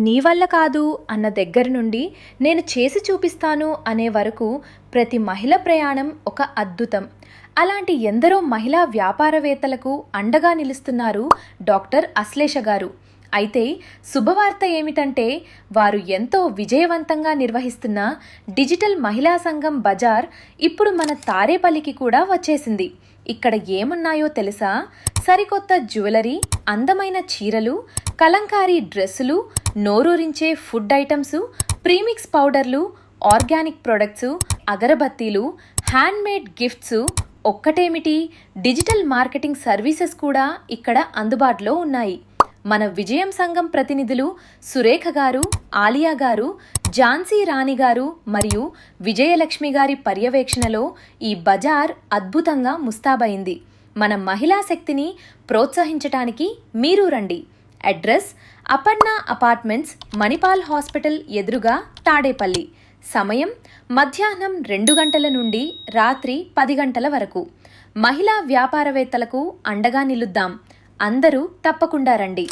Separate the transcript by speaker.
Speaker 1: నీ వల్ల కాదు అన్న దగ్గర నుండి నేను చేసి చూపిస్తాను అనే వరకు ప్రతి మహిళ ప్రయాణం ఒక అద్భుతం. అలాంటి ఎందరో మహిళా వ్యాపారవేత్తలకు అండగా నిలుస్తున్నారు డాక్టర్ అశ్లేష గారు. అయితే శుభవార్త ఏమిటంటే వారు ఎంతో విజయవంతంగా నిర్వహిస్తున్న డిజిటల్ మహిళా సంఘం బజార్ ఇప్పుడు మన తారేపల్లికి కూడా వచ్చేసింది. ఇక్కడ ఏమున్నాయో తెలుసా? సరికొత్త జ్యువెలరీ, అందమైన చీరలు, కలంకారీ డ్రెస్సులు, నోరూరించే ఫుడ్ ఐటమ్స్, ప్రీమిక్స్ పౌడర్లు, ఆర్గానిక్ ప్రొడక్ట్స్, అగరబత్తీలు, హ్యాండ్మేడ్ గిఫ్ట్స్, ఒక్కటేమిటి డిజిటల్ మార్కెటింగ్ సర్వీసెస్ కూడా ఇక్కడ అందుబాటులో ఉన్నాయి. మన విజయం సంఘం ప్రతినిధులు సురేఖ గారు, ఆలియా గారు, ఝాన్సీ రాణి గారు మరియు విజయలక్ష్మి గారి పర్యవేక్షణలో ఈ బజార్ అద్భుతంగా ముస్తాబైంది. మన మహిళా శక్తిని ప్రోత్సహించటానికి మీరు రండి. Address Aparna apartments, Manipal hospital ఎదురుగా, తాడేపల్లి. సమయం మధ్యాహ్నం 2 గంటల నుండి రాత్రి 10 గంటల వరకు. మహిళా వ్యాపారవేత్తలకు అండగా నిలుద్దాం. అందరూ తప్పకుండా రండి.